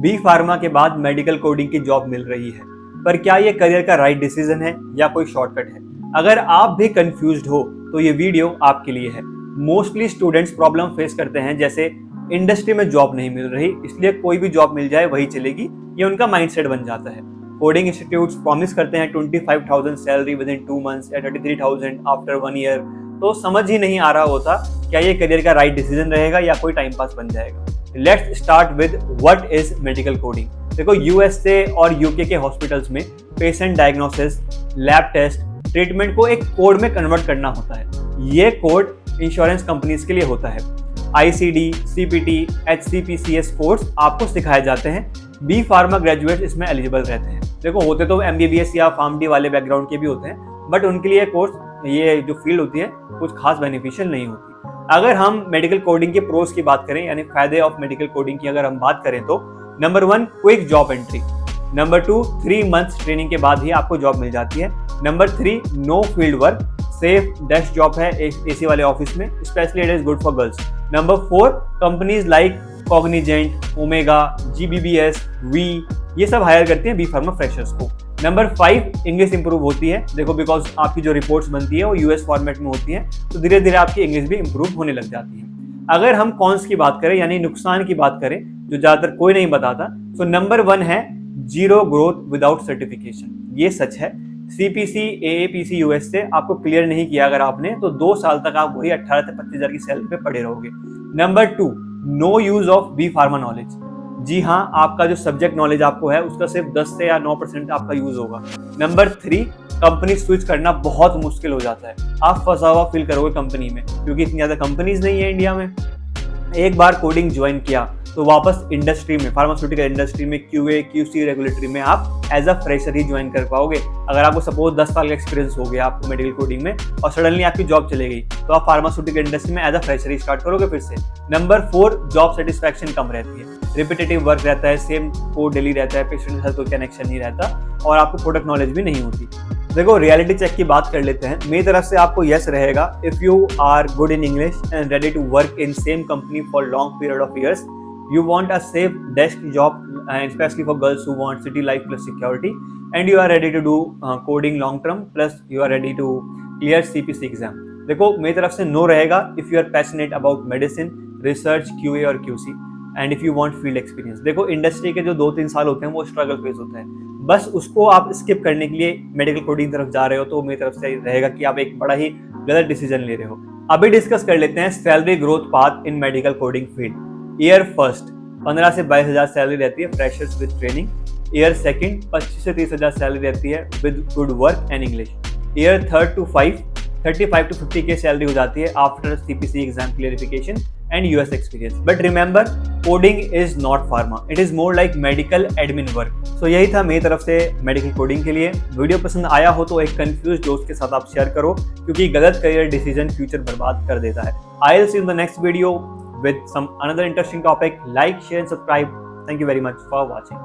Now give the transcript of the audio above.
B pharma के बाद medical coding की जॉब मिल रही है, पर क्या ये करियर का राइट डिसीजन है या कोई शॉर्टकट है? अगर आप भी कंफ्यूज्ड हो तो ये वीडियो आपके लिए है। मोस्टली स्टूडेंट्स प्रॉब्लम फेस करते हैं, जैसे इंडस्ट्री में जॉब नहीं मिल रही, इसलिए कोई भी जॉब मिल जाए वही चलेगी, ये उनका माइंडसेट बन जाता है। कोडिंग इंस्टीट्यूट्स प्रॉमिस करते हैं 25,000 सैलरी विद इन 2 months या 33,000 आफ्टर 1 year, तो समझ ही नहीं आ रहा होता क्या ये करियर का राइट डिसीजन रहेगा या कोई टाइम पास बन जाएगा। Let's start with what is medical coding. देखो, यूएसए और यूके के हॉस्पिटल्स में patient diagnosis, lab test, treatment को एक कोड में कन्वर्ट करना होता है। ये कोड इंश्योरेंस कंपनीज के लिए होता है। आईसीडी, सीपीटी, एचसीपीसीएस कोर्स आपको सिखाए जाते हैं। बी फार्मा ग्रेजुएट इसमें एलिजिबल रहते हैं। देखो, होते तो एमबीबीएस या फार्मडी वाले बैकग्राउंड के भी होते हैं, बट उनके लिए कोर्स, ये जो फील्ड होती है कुछ खास बेनिफिशियल नहीं होती। अगर हम मेडिकल कोडिंग के प्रोस की बात करें, यानी फायदे ऑफ मेडिकल कोडिंग की अगर हम बात करें, तो number 1 quick job entry, number 2 3 months training के बाद ही आपको जॉब मिल जाती है, number 3 no field work, safe desk job है एसी वाले ऑफिस में, specially it is good for girls, number 4 companies like Cognizant, Omega, GBBS, वी, ये सब हायर करती हैं बी फार्मा फ्रेशर्स को, नंबर 5 इंग्लिश इंप्रूव होती है। देखो, बिकॉज आपकी जो रिपोर्ट्स बनती है वो यूएस फॉर्मेट में होती है, तो धीरे धीरे आपकी इंग्लिश भी इंप्रूव होने लग जाती है। अगर हम कॉन्स की बात करें, यानी नुकसान की बात करें, जो ज्यादातर कोई नहीं बताता, तो नंबर 1 है जीरो ग्रोथ विदाउट सर्टिफिकेशन। ये सच है। सीपीसी, एएपीसी यूएस से आपको क्लियर नहीं किया अगर आपने, तो 2 साल तक आप वही 18 से 25,000 की सैलरी पे पड़े रहोगे। Number 2 no use of B pharma knowledge. जी हाँ, आपका जो सब्जेक्ट नॉलेज आपको है उसका सिर्फ 10 से या 9% आपका यूज होगा। नंबर 3 कंपनी स्विच करना बहुत मुश्किल हो जाता है। आप फंसा हुआ फील करोगे कंपनी में, क्योंकि इतनी ज्यादा कंपनीज नहीं है इंडिया में। एक बार कोडिंग ज्वाइन किया तो वापस इंडस्ट्री में, फार्मास्यूटिकल इंडस्ट्री में, क्यूए क्यूसी रेगुलेटरी में आप एज अ फ्रेशर ही ज्वाइन कर पाओगे। अगर आपको सपोज 10 साल का एक्सपीरियंस हो गया आपको मेडिकल कोडिंग में और सडनली आपकी जॉब चले गई, तो आप फार्मास्यूटिकल इंडस्ट्री में एज अ फ्रेशर ही स्टार्ट करोगे फिर से। नंबर 4 जॉब सेटिस्फैक्शन कम रहती है, रिपीटेटिव वर्क रहता है, सेम कोड डेली रहता है, पेशेंट के साथ कोई कनेक्शन नहीं रहता और आपको प्रोडक्ट नॉलेज भी नहीं होती। देखो, रियलिटी चेक की बात कर लेते हैं। मेरी तरफ से आपको यस रहेगा if you are good in English and ready to work in same company for long period of years, you want a safe desk job, and especially for girls who want city life plus security, and you are ready to do coding long term, plus you are ready to clear CPC exam. देखो, मेरी तरफ से no रहेगा if you are passionate about medicine, research, QA और QC, and if you want field experience. देखो, industry के जो 2-3 साल होते हैं वो स्ट्रगल फेस होता है, बस उसको आप स्किप करने के लिए मेडिकल कोडिंग तरफ जा रहे हो, तो मेरी तरफ से रहेगा कि आप एक बड़ा ही गलत डिसीजन ले रहे हो। अभी डिस्कस कर लेते हैं salary growth path in medical coding field. Year first 15 से 22,000 सैलरी रहती है freshers with training. Year second 25 से 30,000 सैलरी रहती है with good work and English. Year third to 5 35 to 50 की सैलरी हो जाती है after CPC exam clarification and US experience. But remember, coding is not pharma, it is more like medical admin work. So यही था मेरी तरफ से medical coding के लिए। वीडियो पसंद आया हो तो एक कंफ्यूज दोस्त के साथ आप शेयर करो, क्योंकि गलत करियर डिसीजन फ्यूचर बर्बाद कर देता है। I will see in the next video with some another interesting topic. Like, share and subscribe. Thank you very much for watching.